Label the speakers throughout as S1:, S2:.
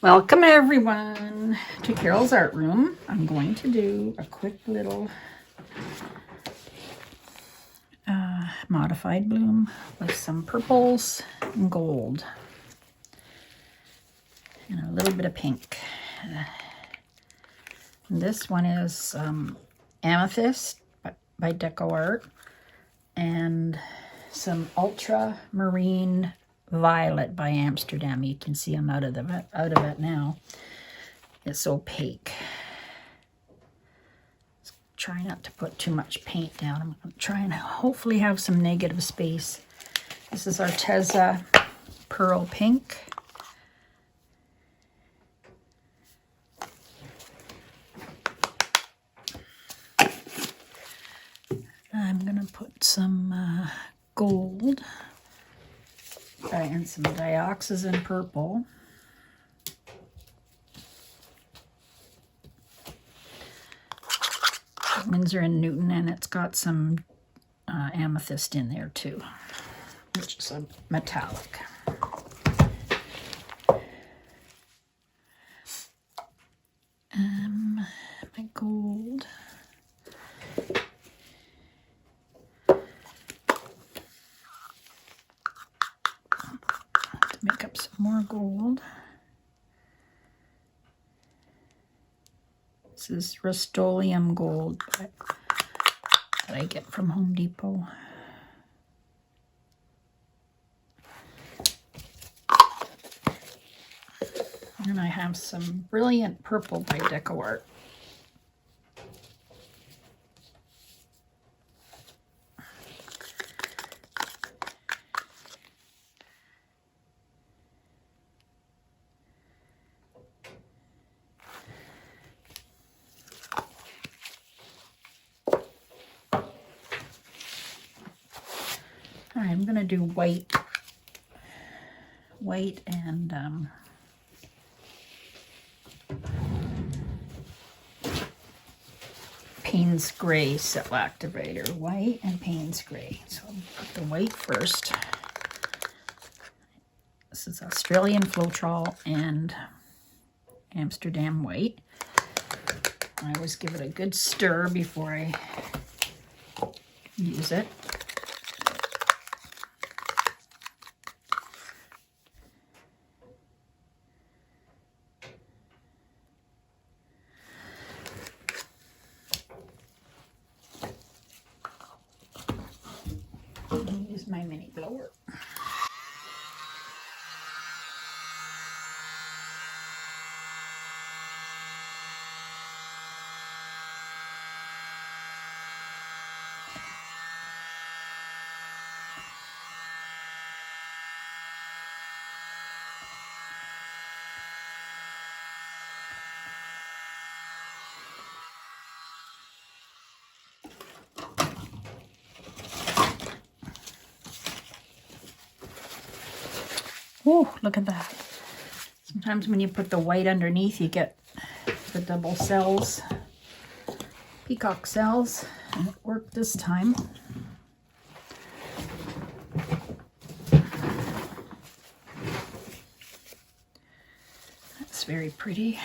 S1: Welcome everyone to Carol's Art Room. I'm going to do a quick little modified bloom with some purples and gold and a little bit of pink. And this one is Amethyst by Deco Art and some Ultramarine Violet by Amsterdam. You can see I'm out of it now. It's opaque. Try not to put too much paint down. I'm trying to hopefully have some negative space. This is Arteza Pearl Pink. I'm gonna put some gold and some dioxazine purple. Winsor & Newton, and it's got some amethyst in there too, which is a metallic. My gold. To make up some more gold. This is Rust-Oleum gold that I get from Home Depot. And I have some Brilliant Purple by Deco Art. All right, I'm going to do white and Payne's Gray cell activator. White and Payne's Gray. So I'll put the white first. This is Australian Floetrol and Amsterdam white. I always give it a good stir before I use it. Use my mini blower. Oh, look at that. Sometimes when you put the white underneath, you get the double cells, peacock cells, and it worked this time. That's very pretty.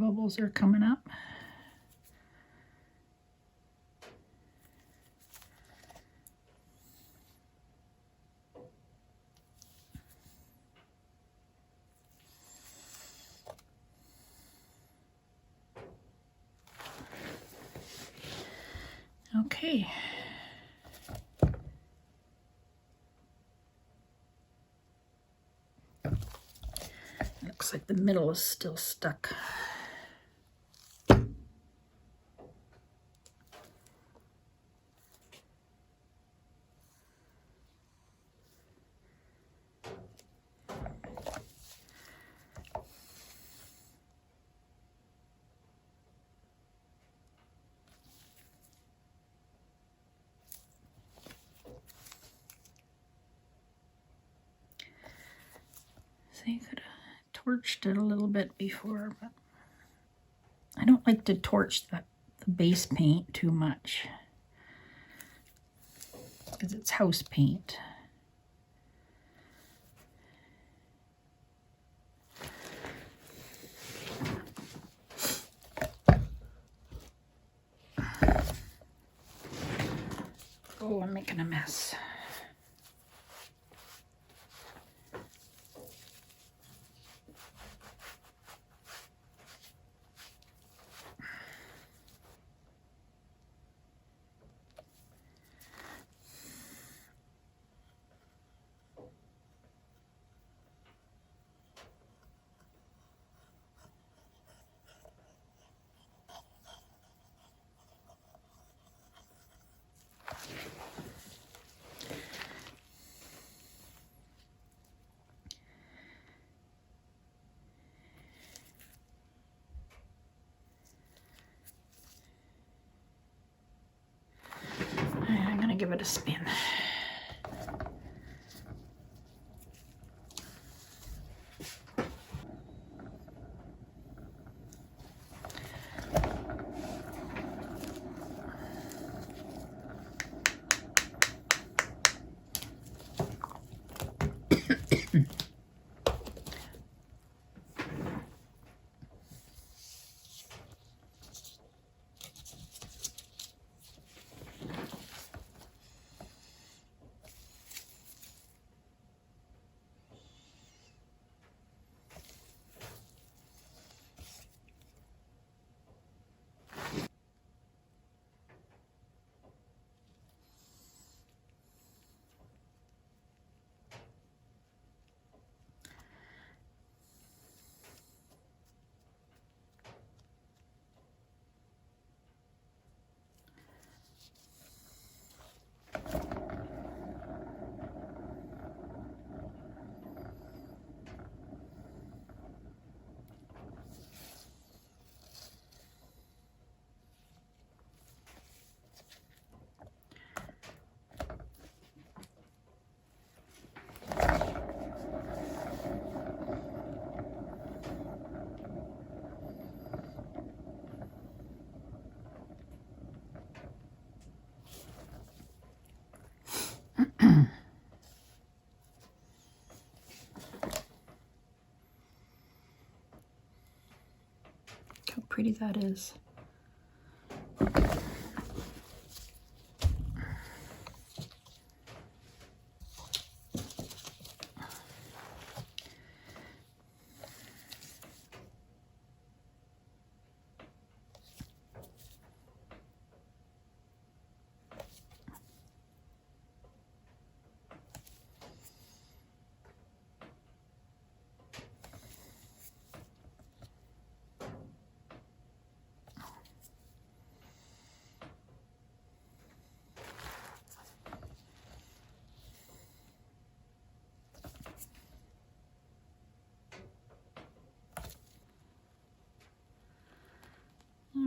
S1: bubbles are coming up. Okay. Looks like the middle is still stuck. So you could have torched it a little bit before, but I don't like to torch the base paint too much because it's house paint. Oh, I'm making a mess. I'm going to give it a spin. How pretty that is.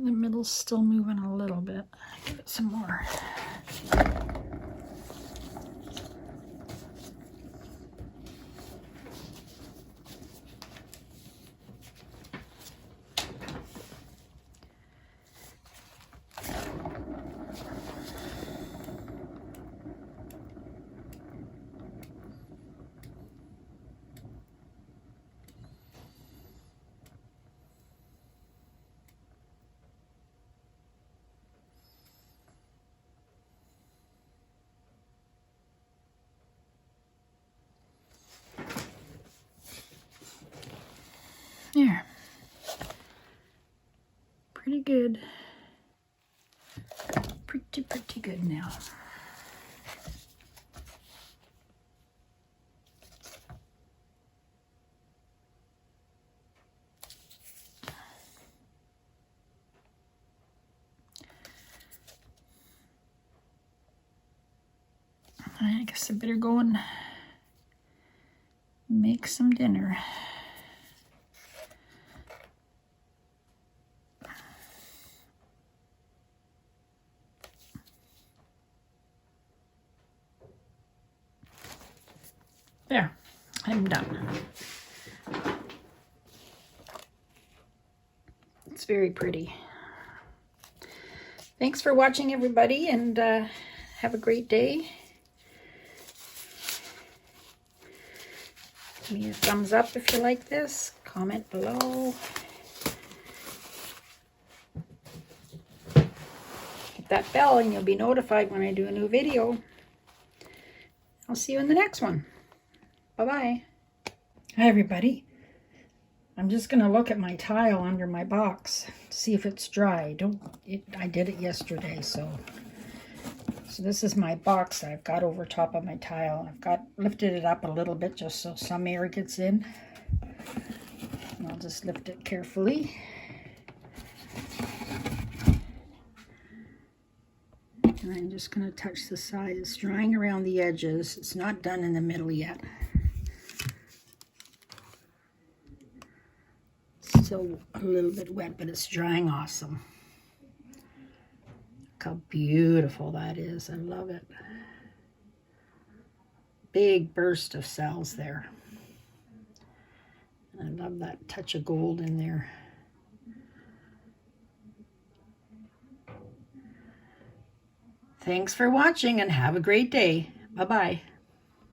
S1: The middle's still moving a little bit. Give it some more. good. Pretty good now. I guess I better go and make some dinner. There, I'm done. It's very pretty. Thanks for watching, everybody, and have a great day. Give me a thumbs up if you like this. Comment below. Hit that bell and you'll be notified when I do a new video. I'll see you in the next one. Bye-bye. Hi, everybody. I'm just going to look at my tile under my box to see if it's dry. I did it yesterday, so this is my box I've got over top of my tile. I've lifted it up a little bit just so some air gets in. And I'll just lift it carefully. And I'm just going to touch the side. It's drying around the edges. It's not done in the middle yet. Still a little bit wet, but it's drying awesome. Look how beautiful that is. I love it. Big burst of cells there. And I love that touch of gold in there. Thanks for watching and have a great day. Bye-bye.